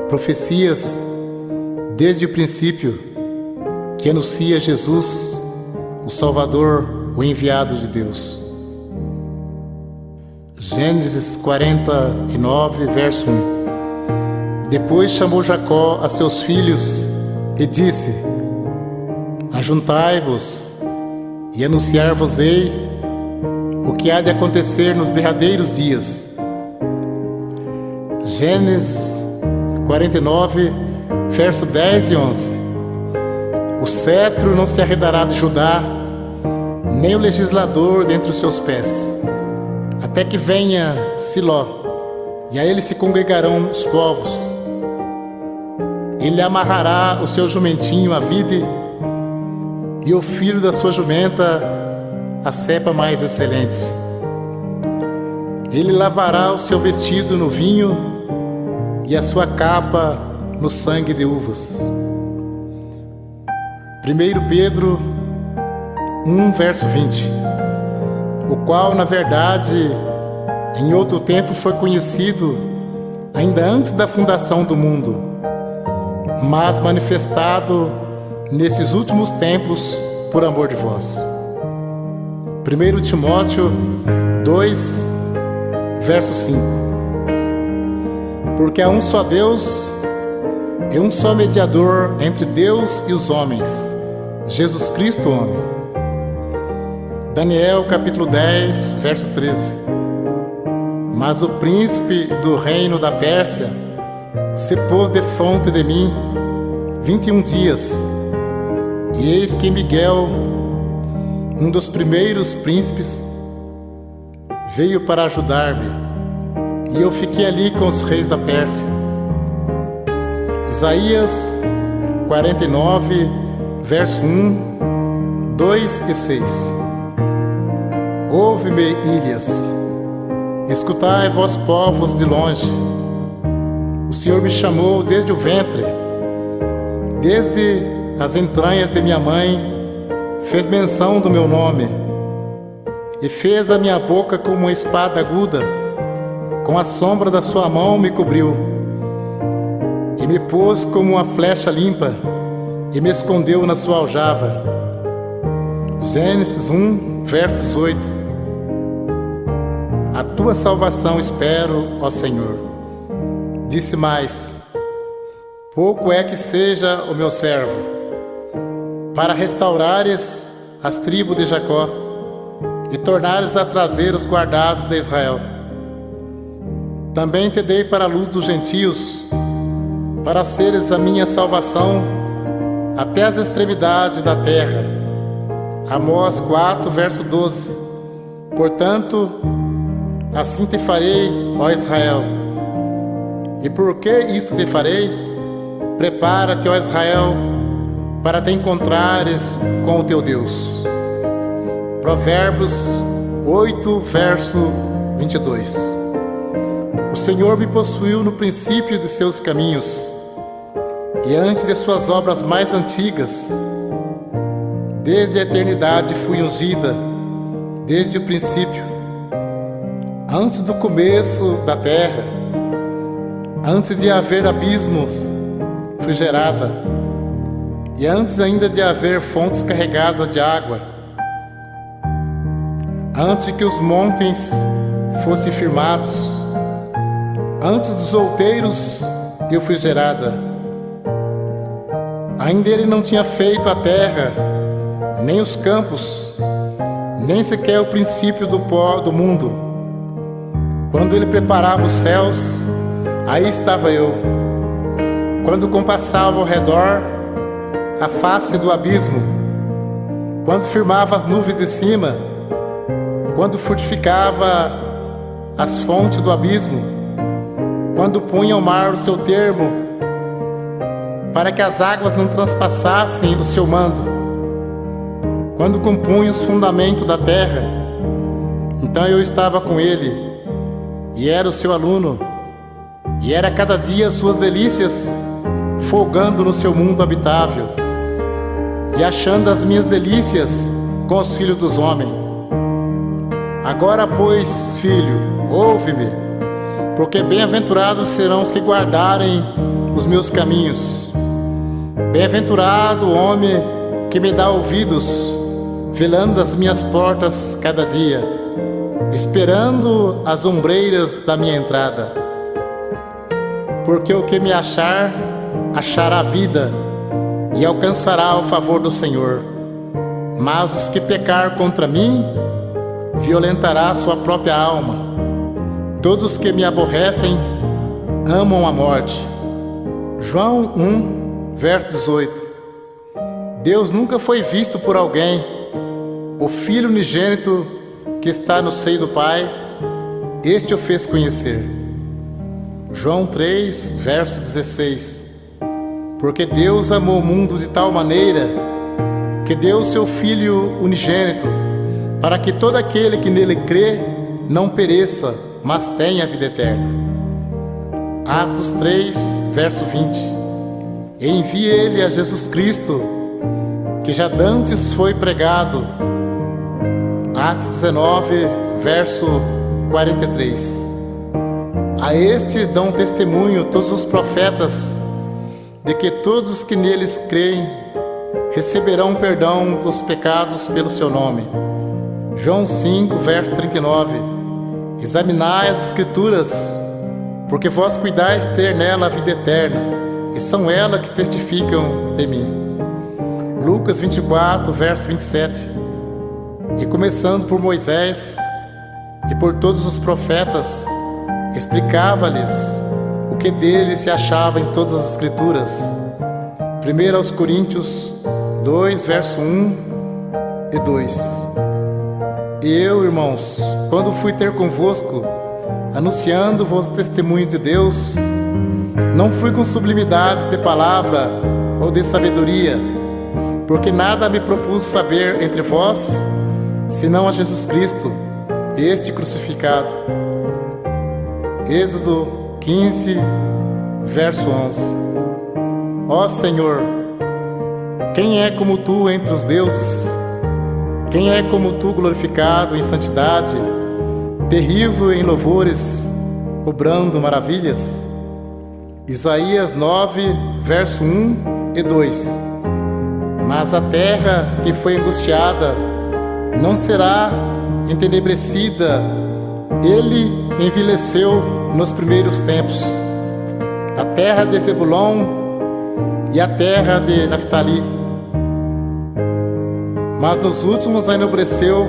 profecias desde o princípio que anuncia Jesus, o Salvador, o enviado de Deus. Gênesis 49, verso 1. Depois chamou Jacó a seus filhos e disse: Ajuntai-vos e anunciar-vos-ei o que há de acontecer nos derradeiros dias. Gênesis 49, verso 10 e 11. O cetro não se arredará de Judá, nem o legislador dentre os seus pés, até que venha Siló, e a ele se congregarão os povos. Ele amarrará o seu jumentinho à vide, e o filho da sua jumenta a cepa mais excelente. Ele lavará o seu vestido no vinho e a sua capa no sangue de uvas. 1 Pedro 1, verso 20. O qual, na verdade, em outro tempo foi conhecido, ainda antes da fundação do mundo, mas manifestado nesses últimos tempos por amor de vós. 1 Timóteo 2, verso 5. Porque há um só Deus e um só mediador entre Deus e os homens, Jesus Cristo, homem. Daniel capítulo 10, verso 13. Mas o príncipe do reino da Pérsia se pôs defronte de mim 21 dias, e eis que Miguel, um dos primeiros príncipes, veio para ajudar-me, e eu fiquei ali com os reis da Pérsia. Isaías 49, verso 1, 2 e 6. Ouve-me, ilhas, escutai, vós povos de longe. O Senhor me chamou desde o ventre, desde as entranhas de minha mãe, fez menção do meu nome, e fez a minha boca como uma espada aguda, com a sombra da sua mão me cobriu, e me pôs como uma flecha limpa, e me escondeu na sua aljava. Gênesis 1, verso 18. A tua salvação espero, ó Senhor. Disse mais: pouco é que seja o meu servo, para restaurares as tribos de Jacó, e tornares a trazer os guardados de Israel. Também te dei para a luz dos gentios, para seres a minha salvação até as extremidades da terra. Amós 4, verso 12. Portanto, assim te farei, ó Israel. E por que isto te farei? Prepara-te, ó Israel, para te encontrares com o teu Deus. Provérbios 8, verso 22. O Senhor me possuiu no princípio de seus caminhos, e antes de suas obras mais antigas. Desde a eternidade fui ungida, desde o princípio, antes do começo da terra, antes de haver abismos, fui gerada, e antes ainda de haver fontes carregadas de água, antes que os montes fossem firmados, antes dos outeiros eu fui gerada. Ainda ele não tinha feito a terra, nem os campos, nem sequer o princípio do pó do mundo. Quando ele preparava os céus, aí estava eu. Quando compassava ao redor a face do abismo, quando firmava as nuvens de cima, quando fortificava as fontes do abismo, quando punha ao mar o seu termo, para que as águas não transpassassem o seu mando, quando compunha os fundamentos da terra, então eu estava com ele, e era o seu aluno, e era cada dia suas delícias, folgando no seu mundo habitável, e achando as minhas delícias com os filhos dos homens. Agora, pois, filho, ouve-me, porque bem-aventurados serão os que guardarem os meus caminhos. Bem-aventurado o homem que me dá ouvidos, velando as minhas portas cada dia, esperando as ombreiras da minha entrada. Porque o que me achar, achará vida e alcançará o favor do Senhor. Mas os que pecar contra mim, violentará sua própria alma. Todos que me aborrecem amam a morte. João 1, verso 18. Deus nunca foi visto por alguém. O Filho unigênito que está no seio do Pai, este o fez conhecer. João 3, verso 16. Porque Deus amou o mundo de tal maneira que deu o seu Filho unigênito, para que todo aquele que nele crê não pereça, mas tenha a vida eterna. Atos 3, verso 20. E envie ele a Jesus Cristo, que já dantes foi pregado. Atos 19, verso 43. A este dão testemunho todos os profetas, de que todos os que neles creem receberão perdão dos pecados pelo seu nome. João 5, verso 39. Examinai as Escrituras, porque vós cuidais ter nela a vida eterna, e são elas que testificam de mim. Lucas 24, verso 27. E começando por Moisés e por todos os profetas, explicava-lhes o que dele se achava em todas as Escrituras. 1 aos Coríntios 2, verso 1 e 2. E eu, irmãos, quando fui ter convosco, anunciando-vos o testemunho de Deus, não fui com sublimidades de palavra ou de sabedoria, porque nada me propus saber entre vós, senão a Jesus Cristo, este crucificado. Êxodo 15, verso 11. Ó Senhor, quem é como Tu entre os deuses? Quem é como Tu glorificado em santidade, terrível em louvores, obrando maravilhas? Isaías 9, verso 1 e 2. Mas a terra que foi angustiada não será entenebrecida. Ele envelheceu nos primeiros tempos. A terra de Zebulon e a terra de Naftali. Mas nos últimos a enobreceu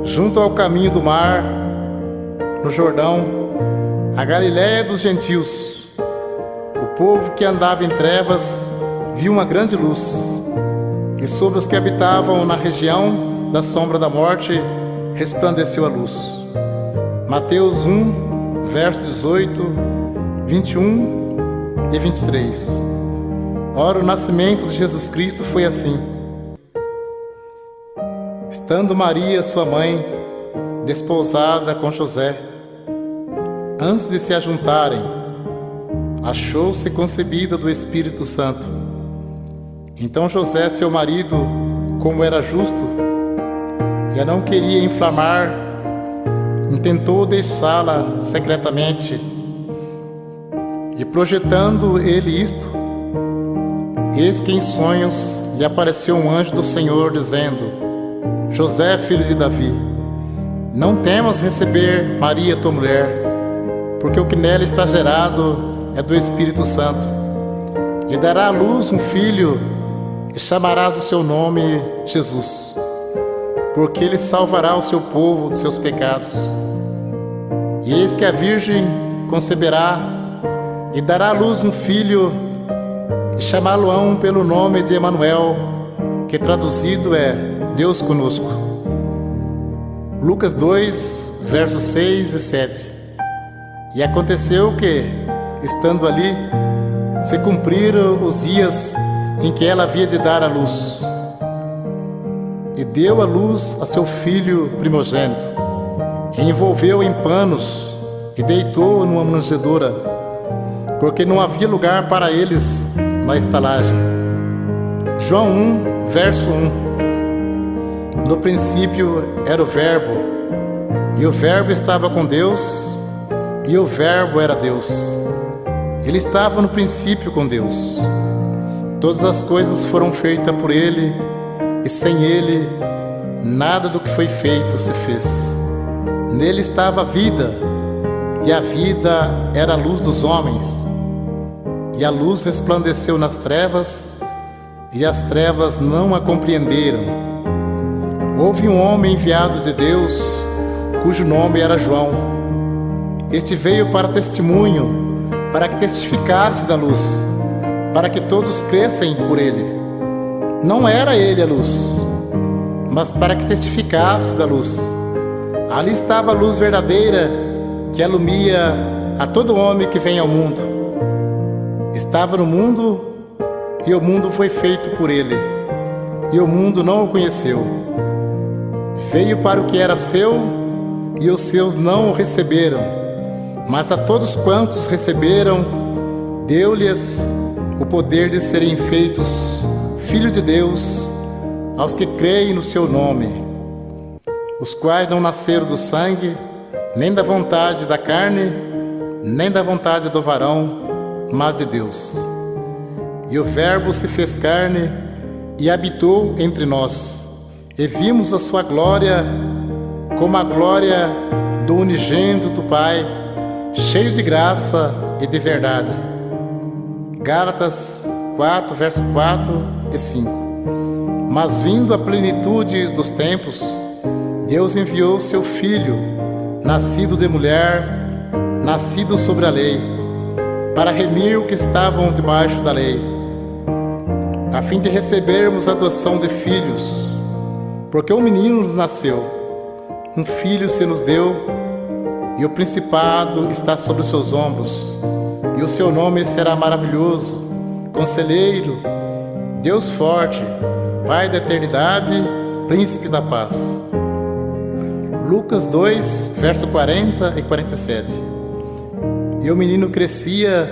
junto ao caminho do mar, no Jordão, a Galiléia dos gentios. O povo que andava em trevas viu uma grande luz, e sobre os que habitavam na região da sombra da morte resplandeceu a luz. Mateus 1, versos 18, 21 e 23. Ora, o nascimento de Jesus Cristo foi assim. Estando Maria, sua mãe, desposada com José, antes de se ajuntarem, achou-se concebida do Espírito Santo. Então José, seu marido, como era justo, e a não queria inflamar, intentou deixá-la secretamente. E projetando ele isto, eis que em sonhos lhe apareceu um anjo do Senhor, dizendo: José, filho de Davi, não temas receber Maria, tua mulher, porque o que nela está gerado é do Espírito Santo. E dará à luz um filho, e chamarás o seu nome Jesus, porque ele salvará o seu povo de seus pecados. E eis que a virgem conceberá e dará à luz um filho, e chamá-lo-ão pelo nome de Emanuel, que traduzido é Deus conosco. Lucas 2, versos 6 e 7. E aconteceu que, estando ali, se cumpriram os dias em que ela havia de dar à luz. E deu à luz a seu filho primogênito, e envolveu em panos, e deitou numa manjedoura, porque não havia lugar para eles na estalagem. João 1, verso 1. No princípio era o Verbo, e o Verbo estava com Deus, e o Verbo era Deus. Ele estava no princípio com Deus. Todas as coisas foram feitas por Ele, e sem Ele, nada do que foi feito se fez. Nele estava a vida, e a vida era a luz dos homens. E a luz resplandeceu nas trevas, e as trevas não a compreenderam. Houve um homem enviado de Deus, cujo nome era João. Este veio para testemunho, para que testificasse da luz, para que todos crescem por ele. Não era ele a luz, mas para que testificasse da luz. Ali estava a luz verdadeira, que alumia a todo homem que vem ao mundo. Estava no mundo, e o mundo foi feito por ele, e o mundo não o conheceu. Veio para o que era seu, e os seus não o receberam. Mas a todos quantos receberam, deu-lhes o poder de serem feitos filhos de Deus, aos que creem no seu nome, os quais não nasceram do sangue, nem da vontade da carne, nem da vontade do varão, mas de Deus. E o Verbo se fez carne e habitou entre nós, e vimos a sua glória, como a glória do unigênito do Pai, cheio de graça e de verdade. Gálatas 4, verso 4 e 5. Mas vindo a plenitude dos tempos, Deus enviou seu Filho, nascido de mulher, nascido sobre a lei, para remir o que estavam debaixo da lei, a fim de recebermos a adoção de filhos. Porque um menino nos nasceu, um filho se nos deu, e o principado está sobre os seus ombros, e o seu nome será maravilhoso, Conselheiro, Deus forte, Pai da eternidade, Príncipe da paz. Lucas 2, verso 40 e 47. E o menino crescia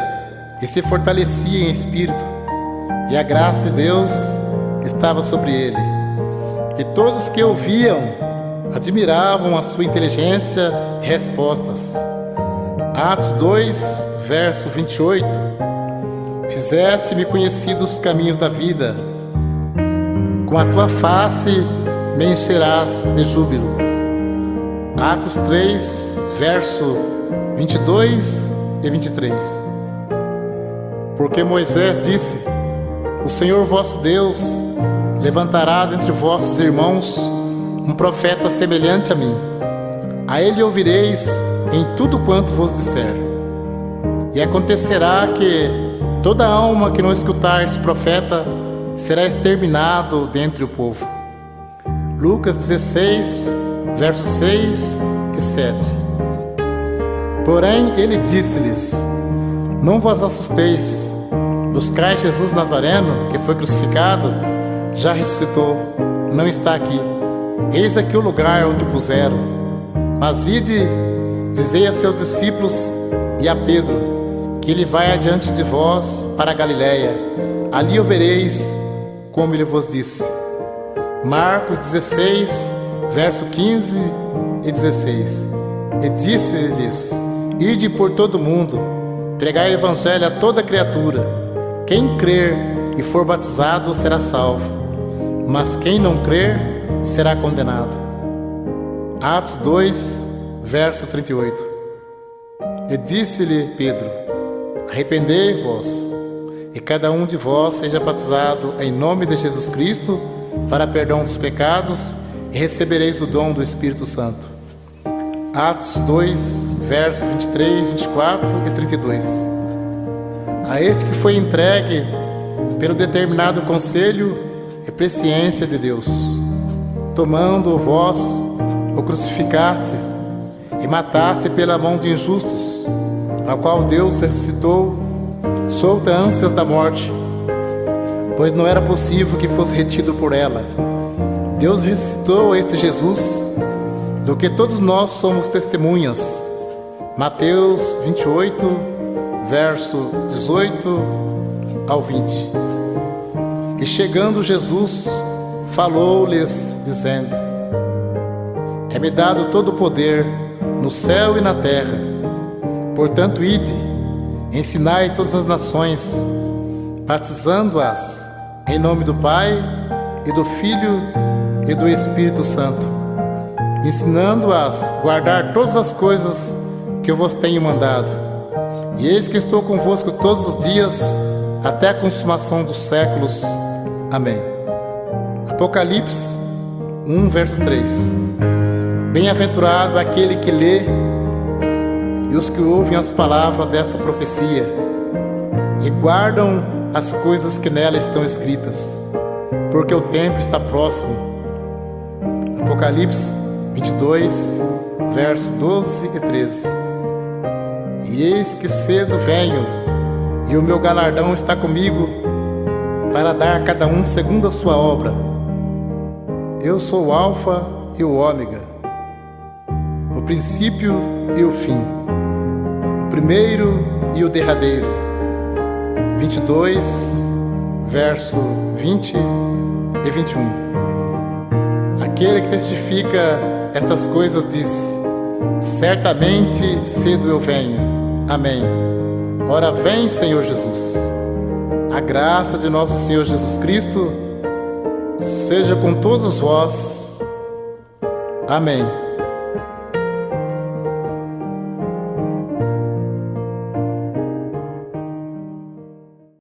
e se fortalecia em espírito, e a graça de Deus estava sobre ele. E todos que ouviam admiravam a sua inteligência e respostas. Atos 2, verso 28. Fizeste-me conhecido os caminhos da vida, com a tua face me encherás de júbilo. Atos 3, verso 22 e 23. Porque Moisés disse: o Senhor vosso Deus levantará dentre vossos irmãos um profeta semelhante a mim. A ele ouvireis em tudo quanto vos disser. E acontecerá que toda alma que não escutar este profeta será exterminado dentre o povo. Lucas 16, versos 6 e 7. Porém ele disse-lhes: não vos assusteis, buscai Jesus Nazareno, que foi crucificado, já ressuscitou, não está aqui. Eis aqui o lugar onde o puseram. Mas ide, dizei a seus discípulos e a Pedro, que ele vai adiante de vós para a Galiléia. Ali o vereis, como ele vos disse. Marcos 16, verso 15 e 16. E disse-lhes: ide por todo o mundo, pregai o evangelho a toda criatura. Quem crer e for batizado será salvo, mas quem não crer será condenado. Atos 2, verso 38. E disse-lhe Pedro: arrependei-vos, e cada um de vós seja batizado em nome de Jesus Cristo para perdão dos pecados, e recebereis o dom do Espírito Santo. Atos 2, versos 23, 24 e 32. A este que foi entregue pelo determinado conselho e presciência de Deus, tomando vós, o crucificastes e mataste pela mão de injustos, a qual Deus ressuscitou, solta ânsias da morte, pois não era possível que fosse retido por ela. Deus ressuscitou este Jesus, do que todos nós somos testemunhas. Mateus 28, verso 18 ao 20. E chegando Jesus, falou-lhes, dizendo: é-me dado todo o poder no céu e na terra. Portanto, ide ensinai todas as nações, batizando-as em nome do Pai, e do Filho, e do Espírito Santo, ensinando-as a guardar todas as coisas que eu vos tenho mandado. E eis que estou convosco todos os dias, até a consumação dos séculos. Amém. Apocalipse 1, verso 3. Bem-aventurado aquele que lê e os que ouvem as palavras desta profecia e guardam as coisas que nela estão escritas, porque o tempo está próximo. Apocalipse 22, versos 12 e 13. E eis que cedo venho, e o meu galardão está comigo, para dar a cada um segundo a sua obra. Eu sou o Alfa e o Ômega, o princípio e o fim, o primeiro e o derradeiro. 22, verso 20 e 21. Aquele que testifica estas coisas diz: certamente cedo eu venho. Amém. Ora vem, Senhor Jesus. A graça de nosso Senhor Jesus Cristo seja com todos vós. Amém.